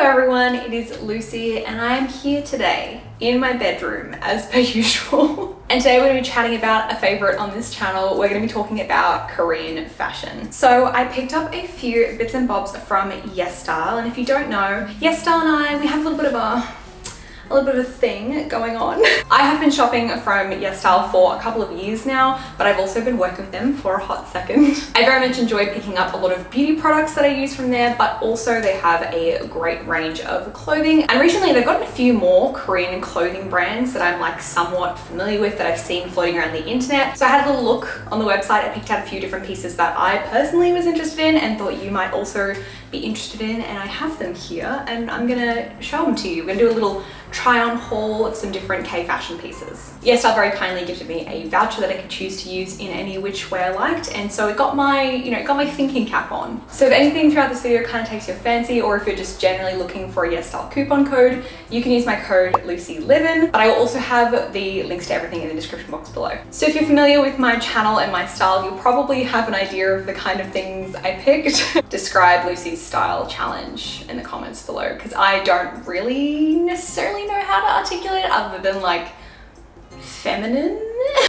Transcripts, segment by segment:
everyone, it is Lucy and I am here today in my bedroom as per usual. And today we're going to be chatting about a favorite on this channel. We're going to be talking about Korean fashion. So I picked up a few bits and bobs from Yesstyle, and if you don't know, Yesstyle and I, we have a little bit of a thing going on. I have been shopping from Yesstyle for a couple of years now, but I've also been working with them for a hot second. I very much enjoy picking up a lot of beauty products that I use from there, but also they have a great range of clothing. And recently they've gotten a few more Korean clothing brands that I'm like somewhat familiar with, that I've seen floating around the internet. So I had a little look on the website. I picked out a few different pieces that I personally was interested in and thought you might also be interested in, and I have them here and I'm gonna show them to you. We're gonna do a little try on haul of some different K-fashion pieces. Yesstyle very kindly gifted me a voucher that I could choose to use in any which way I liked, and so it got my, got my thinking cap on. So if anything throughout this video kind of takes your fancy, or if you're just generally looking for a Yesstyle coupon code, you can use my code LucyLivin, but I will also have the links to everything in the description box below. So if you're familiar with my channel and my style, you'll probably have an idea of the kind of things I picked. Describe Lucy's style challenge in the comments below, because I don't really necessarily know how to articulate it other than like feminine.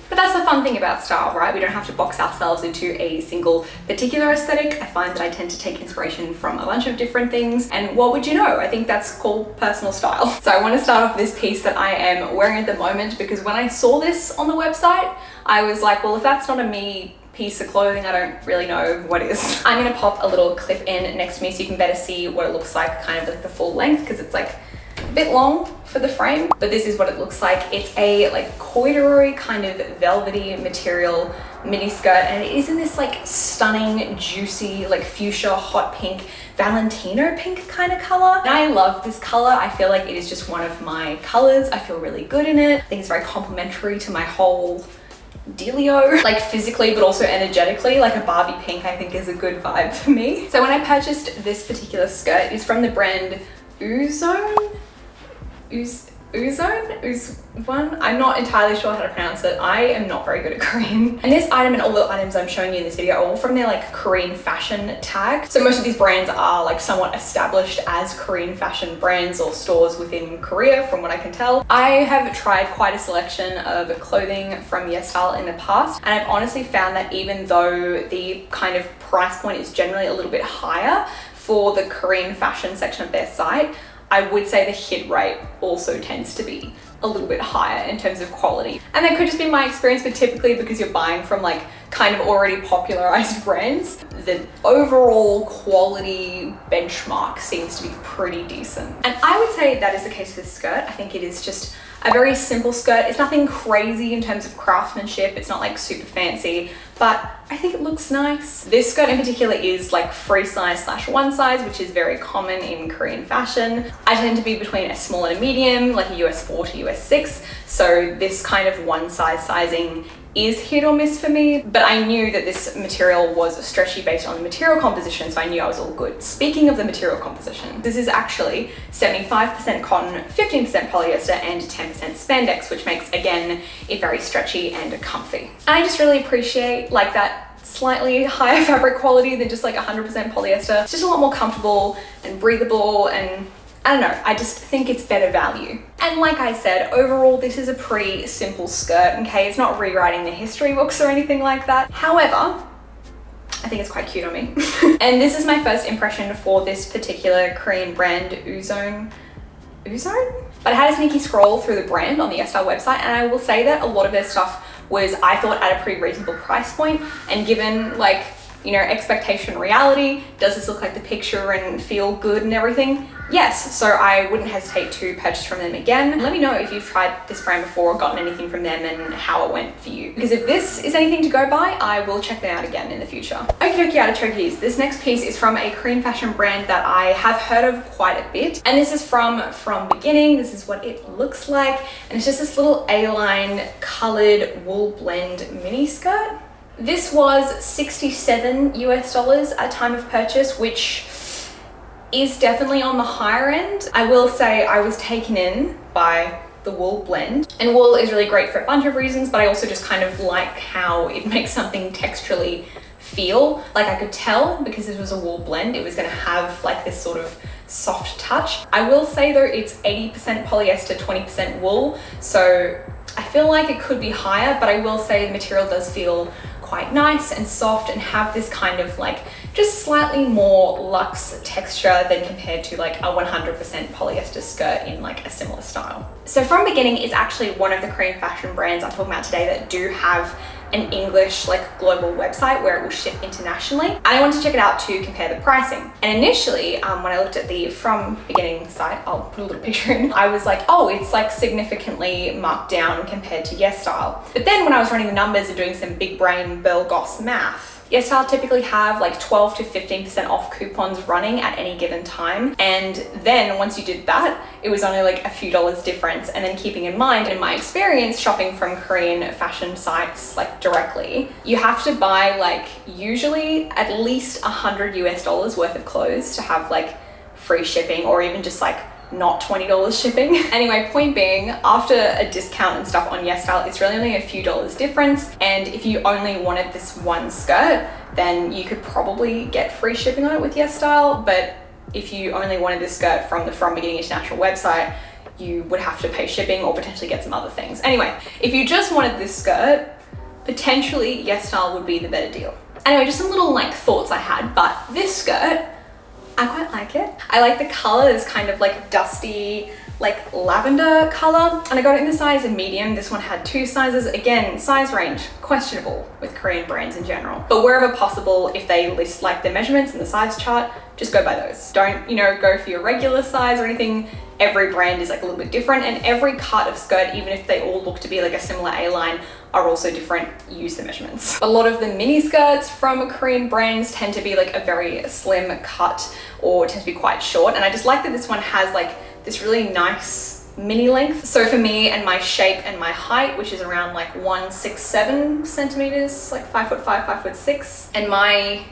But that's the fun thing about style, right? We don't have to box ourselves into a single particular aesthetic. I find that I tend to take inspiration from a bunch of different things, and what would you know? I think that's called personal style. So I want to start off with this piece that I am wearing at the moment, because when I saw this on the website, I was like, well, if that's not a me piece of clothing, I don't really know what is. I'm gonna pop a little clip in next to me so you can better see what it looks like, kind of like the full length, because it's like a bit long for the frame, but this is what it looks like. It's a like corduroy kind of velvety material mini skirt, and it is in this like stunning, juicy, like fuchsia, hot pink, Valentino pink kind of color. And I love this color. I feel like it is just one of my colors. I feel really good in it. I think it's very complementary to my whole dealio, like physically but also energetically. Like a Barbie pink I think is a good vibe for me. So when I purchased this particular skirt, it's from the brand UUZONE. Uzon? I'm not entirely sure how to pronounce it. I am not very good at Korean. And this item and all the items I'm showing you in this video are all from their like Korean fashion tag. So most of these brands are like somewhat established as Korean fashion brands or stores within Korea, from what I can tell. I have tried quite a selection of clothing from Yesstyle in the past, and I've honestly found that even though the kind of price point is generally a little bit higher for the Korean fashion section of their site, I would say the hit rate also tends to be a little bit higher in terms of quality. And that could just be my experience, but typically because you're buying from like kind of already popularized brands, the overall quality benchmark seems to be pretty decent. And I would say that is the case with this skirt. I think it is just a very simple skirt. It's nothing crazy in terms of craftsmanship. It's not like super fancy, but I think it looks nice. This skirt in particular is like free size / one size, which is very common in Korean fashion. I tend to be between a small and a medium, like a US 4 to US 6. So this kind of one size sizing is hit or miss for me, but I knew that this material was stretchy based on the material composition, so I knew I was all good. Speaking of the material composition, this is actually 75% cotton, 15% polyester, and 10% spandex, which makes, again, it very stretchy and comfy. And I just really appreciate like that slightly higher fabric quality than just like 100% polyester. It's just a lot more comfortable and breathable, and I don't know, I just think it's better value. And like I said, overall, this is a pretty simple skirt, okay? It's not rewriting the history books or anything like that. However, I think it's quite cute on me. And this is my first impression for this particular Korean brand, UUZONE? But I had a sneaky scroll through the brand on the Yesstyle website, and I will say that a lot of their stuff was, I thought, at a pretty reasonable price point. And given like, expectation reality, does this look like the picture and feel good and everything? Yes, so I wouldn't hesitate to purchase from them again. Let me know if you've tried this brand before or gotten anything from them and how it went for you. Because if this is anything to go by, I will check them out again in the future. Okie dokie artichokes, this next piece is from a Korean fashion brand that I have heard of quite a bit. And this is from FROMBEGINNING. This is what it looks like. And it's just this little A-line colored wool blend mini skirt. This was 67 US dollars at time of purchase, which is definitely on the higher end. I will say I was taken in by the wool blend, and wool is really great for a bunch of reasons, but I also just kind of like how it makes something texturally feel. Like I could tell, because this was a wool blend, it was going to have like this sort of soft touch. I will say though, it's 80% polyester, 20% wool. So I feel like it could be higher, but I will say the material does feel quite nice and soft and have this kind of like just slightly more luxe texture than compared to like a 100% polyester skirt in like a similar style. So From Beginning is actually one of the Korean fashion brands I'm talking about today that do have an English like global website where it will ship internationally, and I wanted to check it out to compare the pricing. And initially when I looked at the From Beginning site, I'll put a little picture in, I was like, oh, it's like significantly marked down compared to Yesstyle. But then when I was running the numbers and doing some big brain Bell Goss math, Yesstyle typically have like 12 to 15% off coupons running at any given time. And then once you did that, it was only like a few dollars difference. And then keeping in mind, in my experience shopping from Korean fashion sites like directly, you have to buy like usually at least $100 worth of clothes to have like free shipping, or even just like not $20 shipping. Anyway, point being, after a discount and stuff on Yesstyle, it's really only a few dollars difference. And if you only wanted this one skirt, then you could probably get free shipping on it with Yesstyle. But if you only wanted this skirt from the From Beginning International website, you would have to pay shipping or potentially get some other things. Anyway, if you just wanted this skirt, potentially Yesstyle would be the better deal. Anyway, just some little like thoughts I had, but this skirt, I quite like it. I like the color. It's kind of like dusty, like lavender color. And I got it in the size medium. This one had 2 sizes. Again, size range, questionable with Korean brands in general. But wherever possible, if they list like the measurements in the size chart, just go by those. Don't, you know, go for your regular size or anything. Every brand is like a little bit different, and every cut of skirt, even if they all look to be like a similar A-line, are also different. Use the measurements. A lot of the mini skirts from Korean brands tend to be like a very slim cut or tend to be quite short, and I just like that this one has like this really nice mini length. So for me and my shape and my height, which is around like 167 centimeters, like 5'5", 5'6", and my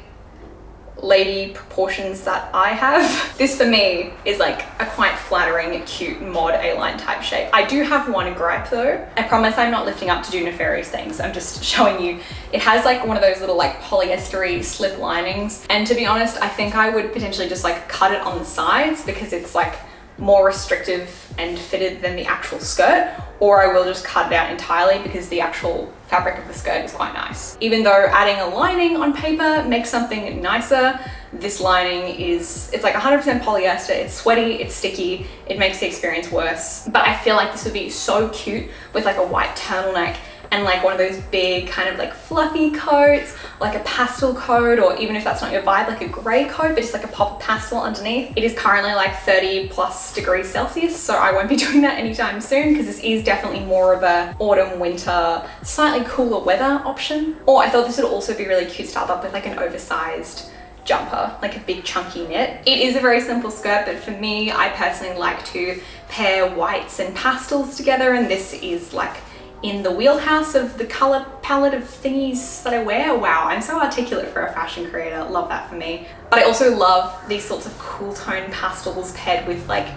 lady proportions that I have, this for me is like a quite flattering, cute mod A-line type shape. I do have one gripe though. I promise I'm not lifting up to do nefarious things. I'm just showing you. It has like one of those little like polyestery slip linings. And to be honest, I think I would potentially just like cut it on the sides because it's like more restrictive and fitted than the actual skirt, or I will just cut it out entirely because the actual fabric of the skirt is quite nice. Even though adding a lining on paper makes something nicer, this lining is, it's like 100% polyester, it's sweaty, it's sticky, it makes the experience worse. But I feel like this would be so cute with like a white turtleneck and like one of those big kind of like fluffy coats, like a pastel coat, or even if that's not your vibe, like a gray coat, but just like a pop of pastel underneath. It is currently like 30+ degrees Celsius, so I won't be doing that anytime soon because this is definitely more of a autumn, winter, slightly cooler weather option. Or I thought this would also be really cute styled up with like an oversized jumper, like a big chunky knit. It is a very simple skirt, but for me, I personally like to pair whites and pastels together, and this is like in the wheelhouse of the color palette of thingies that I wear. Wow, I'm so articulate for a fashion creator. Love that for me. But I also love these sorts of cool tone pastels paired with like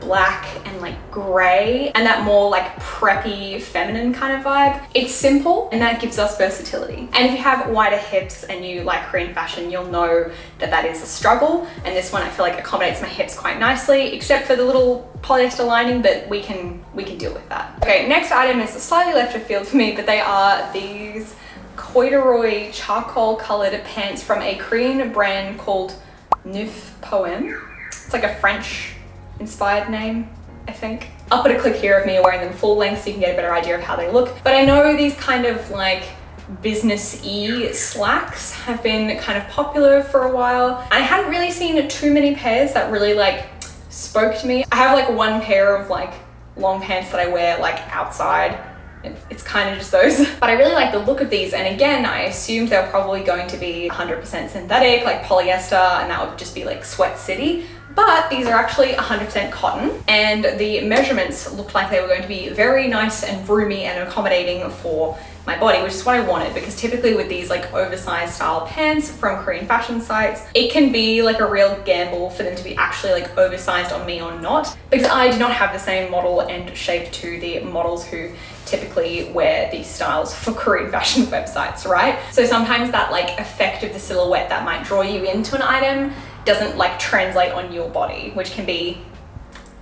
black and like gray and that more like preppy feminine kind of vibe. It's simple and that gives us versatility. And if you have wider hips and you like Korean fashion, you'll know that that is a struggle. And this one I feel like accommodates my hips quite nicely, except for the little polyester lining, but we can deal with that. Okay, next item is slightly left of field for me, but they are these corduroy charcoal colored pants from a Korean brand called Neuf Poeme. It's like a French inspired name, I think. I'll put a clip here of me wearing them full length so you can get a better idea of how they look. But I know these kind of like business-y slacks have been kind of popular for a while. I hadn't really seen too many pairs that really like spoke to me. I have like one pair of like long pants that I wear like outside. It's kind of just those. But I really like the look of these, and again, I assumed they're probably going to be 100% synthetic, like polyester, and that would just be like Sweat City. But these are actually 100% cotton, and the measurements looked like they were going to be very nice and roomy and accommodating for my body, which is what I wanted, because typically with these like oversized style pants from Korean fashion sites, it can be like a real gamble for them to be actually like oversized on me or not, because I do not have the same model and shape to the models who typically wear these styles for Korean fashion websites, right? So sometimes that like effect of the silhouette that might draw you into an item doesn't like translate on your body, which can be,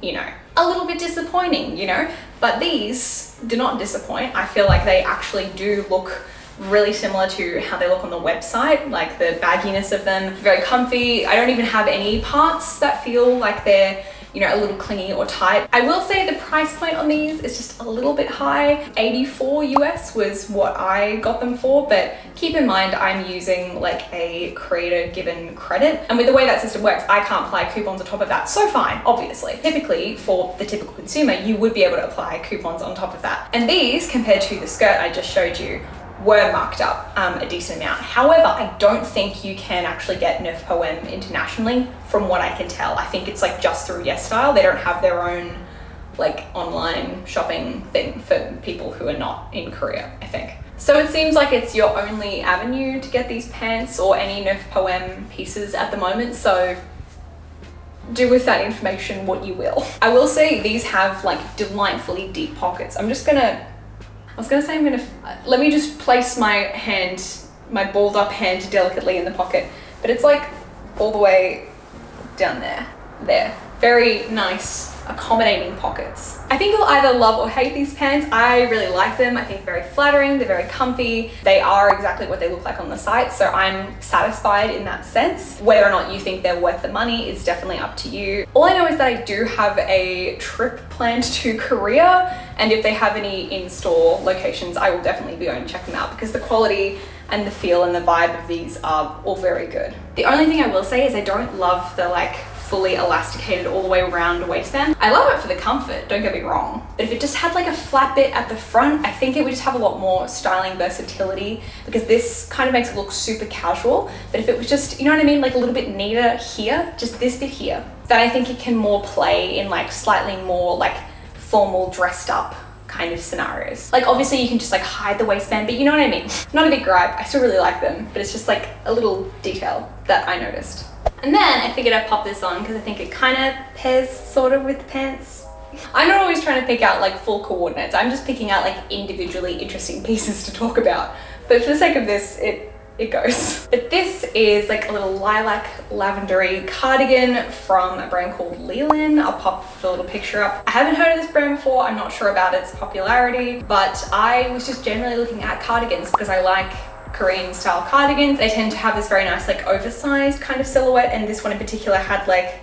you know, a little bit disappointing, you know, but these do not disappoint. I feel like they actually do look really similar to how they look on the website, like the bagginess of them, very comfy. I don't even have any parts that feel like they're, you know, a little clingy or tight. I will say the price point on these is just a little bit high. 84 US was what I got them for, but keep in mind I'm using like a creator given credit, and with the way that system works, I can't apply coupons on top of that, so fine, obviously. Typically for the typical consumer, you would be able to apply coupons on top of that. And these, compared to the skirt I just showed you, were marked up a decent amount. However, I don't think you can actually get neuf poeme internationally from what I can tell. I think it's like just through Yesstyle. They don't have their own like online shopping thing for people who are not in Korea, I think. So it seems like it's your only avenue to get these pants or any neuf poeme pieces at the moment. So do with that information what you will. I will say these have like delightfully deep pockets. I'm gonna let me just place my hand, my balled up hand delicately in the pocket, but it's like all the way down there. Very nice, accommodating pockets. I think you'll either love or hate these pants. I really like them. I think they're very flattering, they're very comfy. They are exactly what they look like on the site, so I'm satisfied in that sense. Whether or not you think they're worth the money is definitely up to you. All I know is that I do have a trip planned to Korea, and if they have any in-store locations, I will definitely be going to check them out because the quality and the feel and the vibe of these are all very good. The only thing I will say is I don't love the like fully elasticated all the way around waistband. I love it for the comfort, don't get me wrong, but if it just had like a flat bit at the front, I think it would just have a lot more styling versatility, because this kind of makes it look super casual. But if it was just, you know what I mean, like a little bit neater here, just this bit here, then I think it can more play in like slightly more like formal dressed up kind of scenarios. Like obviously you can just like hide the waistband, but you know what I mean. Not a big gripe, I still really like them, but it's just like a little detail that I noticed. And then I figured I'd pop this on because I think it kind of pairs sort of with the pants. I'm not always trying to pick out like full coordinates. I'm just picking out like individually interesting pieces to talk about. But for the sake of this, it goes. But this is like a little lilac lavendery cardigan from a brand called Leland. I'll pop the little picture up. I haven't heard of this brand before. I'm not sure about its popularity, but I was just generally looking at cardigans because I like Korean style cardigans. They tend to have this very nice like oversized kind of silhouette, and this one in particular had like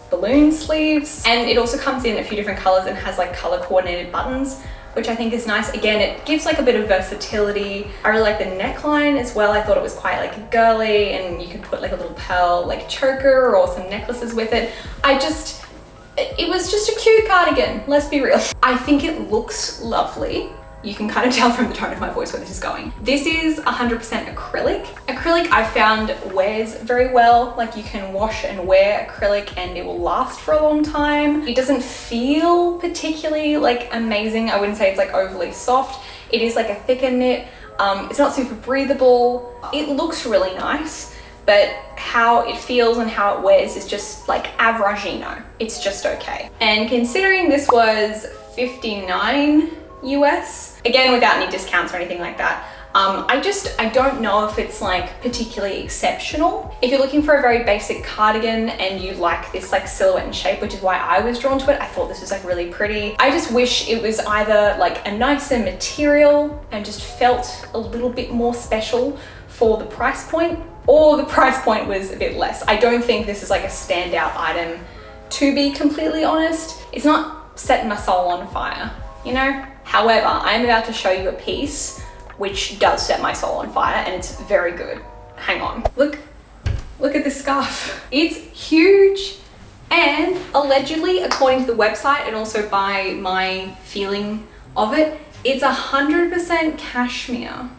balloon sleeves, and it also comes in a few different colors and has like color coordinated buttons, which I think is nice. Again, it gives like a bit of versatility. I really like the neckline as well. I thought it was quite like girly, and you could put like a little pearl like choker or some necklaces with it. It was just a cute cardigan, let's be real. I think it looks lovely. You can kind of tell from the tone of my voice where this is going. This is 100% acrylic. Acrylic I found wears very well. Like you can wash and wear acrylic and it will last for a long time. It doesn't feel particularly like amazing. I wouldn't say it's like overly soft. It is like a thicker knit. It's not super breathable. It looks really nice, but how it feels and how it wears is just like averagino. It's just okay. And considering this was 59 US, again without any discounts or anything like that, I don't know if it's like particularly exceptional. If you're looking for a very basic cardigan and you like this like silhouette and shape, which is why I was drawn to it, I thought this was like really pretty. I just wish it was either like a nicer material and just felt a little bit more special for the price point, or the price point was a bit less. I don't think this is like a standout item, to be completely honest. It's not setting my soul on fire, you know? However, I'm about to show you a piece which does set my soul on fire, and it's very good. Hang on. Look at this scarf. It's huge, and allegedly, according to the website and also by my feeling of it, it's 100% cashmere.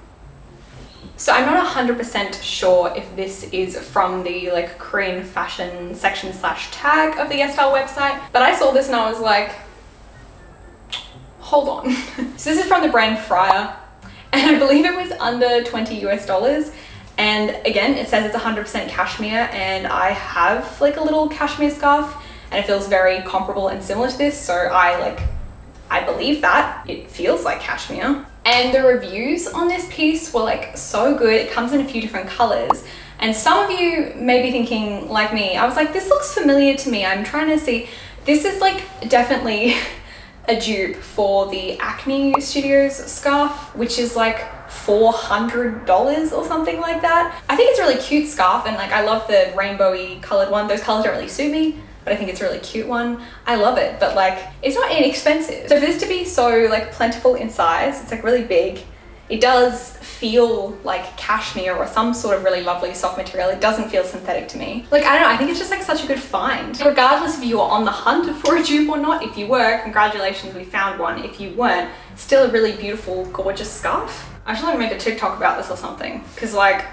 So I'm not 100% sure if this is from the like Korean fashion section / tag of the Yesstyle website, but I saw this and I was like, hold on. So this is from the brand Friar, and I believe it was under $20 US. And again, it says it's 100% cashmere, and I have like a little cashmere scarf and it feels very comparable and similar to this. So I believe that it feels like cashmere. And the reviews on this piece were like so good. It comes in a few different colors, And some of you may be thinking like me, I was like, this looks familiar to me. I'm trying to see, this is like definitely a dupe for the Acne Studios scarf, which is like $400 or something like that. I think it's a really cute scarf, and like I love the rainbowy colored one. Those colors don't really suit me, but I think it's a really cute one. I love it, but like it's not inexpensive. So for this to be so like plentiful in size, it's like really big. It does feel like cashmere or some sort of really lovely soft material. It doesn't feel synthetic to me. Like, I don't know, I think it's just like such a good find. Regardless if you were on the hunt for a dupe or not, if you were, congratulations, we found one. If you weren't, still a really beautiful, gorgeous scarf. I should like make a TikTok about this or something, because like,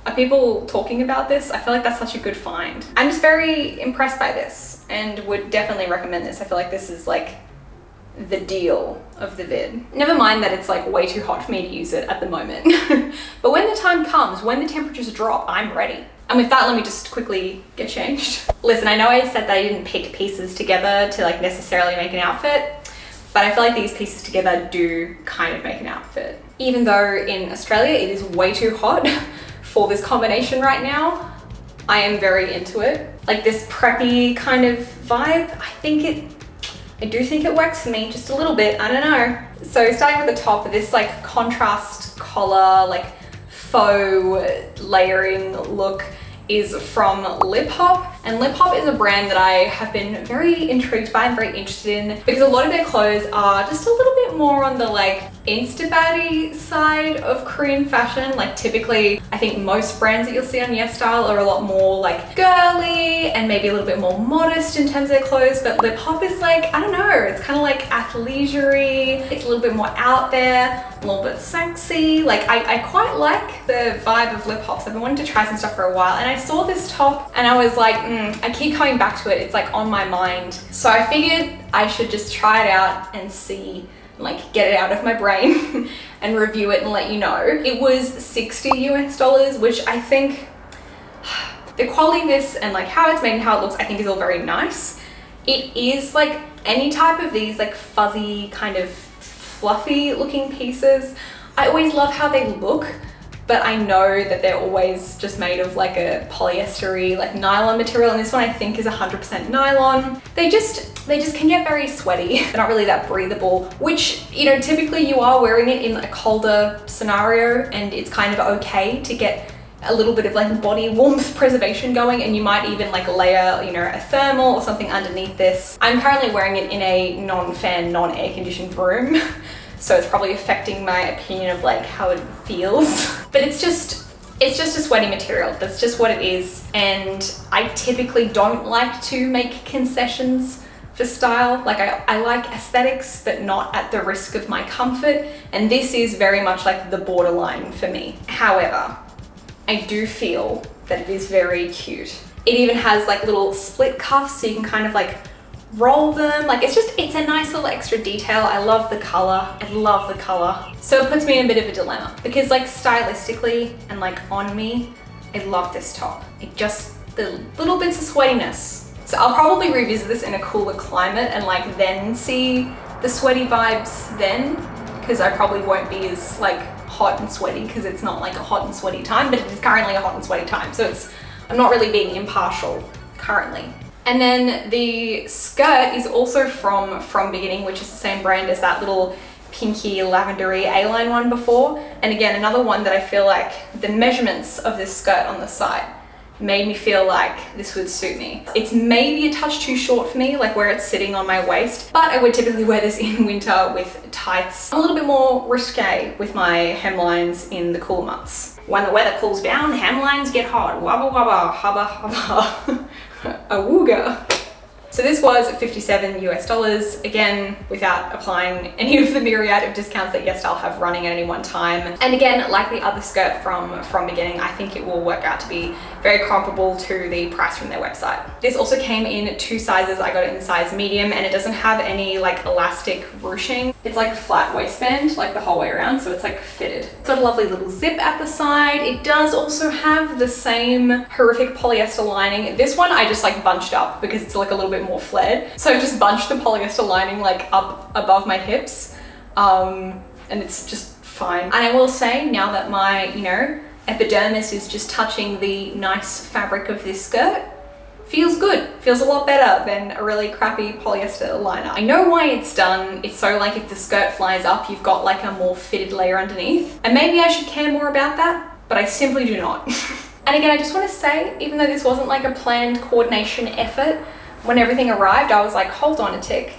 are people talking about this? I feel like that's such a good find. I'm just very impressed by this and would definitely recommend this. I feel like this is like the deal of the vid. Never mind that it's like way too hot for me to use it at the moment. But when the time comes, when the temperatures drop, I'm ready. And with that, let me just quickly get changed. Listen, I know I said that I didn't pick pieces together to like necessarily make an outfit, but I feel like these pieces together do kind of make an outfit. Even though in Australia it is way too hot for this combination right now, I am very into it. Like this preppy kind of vibe, I do think it works for me just a little bit, I don't know. So starting with the top, this like contrast collar, like faux layering look is from LIPHOP. And LIPHOP is a brand that I have been very intrigued by and very interested in, because a lot of their clothes are just a little bit more on the like Insta-baddie side of Korean fashion. Like typically, I think most brands that you'll see on Yesstyle are a lot more like girly and maybe a little bit more modest in terms of their clothes, but LIPHOP is like, I don't know, it's kind of like athleisure-y, it's a little bit more out there, a little bit sexy. Like I quite like the vibe of LIPHOP, so I've been wanting to try some stuff for a while, and I saw this top and I was like, I keep coming back to it, it's like on my mind. So I figured I should just try it out and see, like get it out of my brain and review it and let you know. It was $60 US, which I think the quality of this and like how it's made and how it looks, I think is all very nice. It is like any type of these like fuzzy kind of fluffy looking pieces. I always love how they look, but I know that they're always just made of like a polyester-y, like nylon material, and this one I think is 100% nylon. They just can get very sweaty. They're not really that breathable, which, you know, typically you are wearing it in a colder scenario and it's kind of okay to get a little bit of like body warmth preservation going, and you might even like layer, you know, a thermal or something underneath this. I'm currently wearing it in a non-fan, non-air conditioned room. So it's probably affecting my opinion of like how it feels. But it's just a sweaty material. That's just what it is. And I typically don't like to make concessions for style. Like I like aesthetics, but not at the risk of my comfort. And this is very much like the borderline for me. However, I do feel that it is very cute. It even has like little split cuffs, so you can kind of like roll them. Like it's a nice little extra detail. I love the color. I love the color. So it puts me in a bit of a dilemma, because like stylistically and like on me, I love this top. It just, the little bits of sweatiness. So I'll probably revisit this in a cooler climate and like then see the sweaty vibes then, because I probably won't be as like hot and sweaty, because it's not like a hot and sweaty time, but it is currently a hot and sweaty time. So I'm not really being impartial currently. And then the skirt is also from FROMBEGINNING, which is the same brand as that little pinky lavendery A-line one before. And again, another one that I feel like the measurements of this skirt on the side made me feel like this would suit me. It's maybe a touch too short for me, like where it's sitting on my waist, but I would typically wear this in winter with tights. I'm a little bit more risque with my hemlines in the cool months. When the weather cools down, hemlines get hot. Wabba wabba, hubba hubba. Awooga. So this was $57 US, again, without applying any of the myriad of discounts that Yesstyle have running at any one time. And again, like the other skirt from FROMBEGINNING, I think it will work out to be very comparable to the price from their website. This also came in 2 sizes. I got it in the size medium, and it doesn't have any like elastic ruching. It's like a flat waistband, like the whole way around, so it's like fitted. It's got a lovely little zip at the side. It does also have the same horrific polyester lining. This one I just like bunched up because it's like a little bit more flared. So I've just bunched the polyester lining like up above my hips, and it's just fine. And I will say, now that my, you know, epidermis is just touching the nice fabric of this skirt. Feels good. Feels a lot better than a really crappy polyester liner. I know why it's done. It's so like if the skirt flies up, you've got like a more fitted layer underneath. And maybe I should care more about that, but I simply do not. And again, I just want to say, even though this wasn't like a planned coordination effort, when everything arrived, I was like, hold on a tick.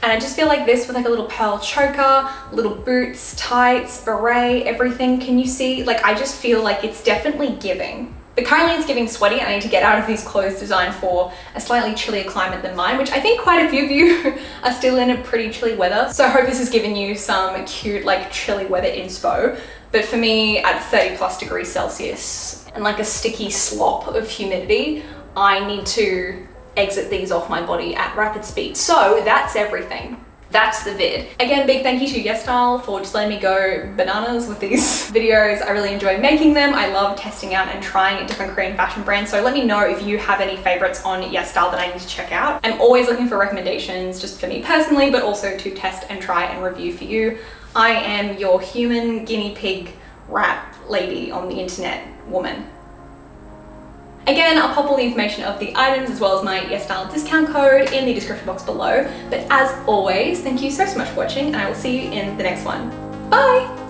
And I just feel like this with like a little pearl choker, little boots, tights, beret, everything. Can you see? Like, I just feel like it's definitely giving. But currently it's giving sweaty. I need to get out of these clothes designed for a slightly chillier climate than mine, which I think quite a few of you are still in a pretty chilly weather. So I hope this has given you some cute like chilly weather inspo. But for me, at 30+ degrees Celsius and like a sticky slop of humidity, I need to exit these off my body at rapid speed. So that's everything. That's the vid. Again, big thank you to Yesstyle for just letting me go bananas with these videos. I really enjoy making them. I love testing out and trying different Korean fashion brands. So let me know if you have any favorites on Yesstyle that I need to check out. I'm always looking for recommendations just for me personally, but also to test and try and review for you. I am your human guinea pig rap lady on the internet woman. Again, I'll pop all the information of the items as well as my Yesstyle discount code in the description box below. But as always, thank you so much for watching and I will see you in the next one. Bye!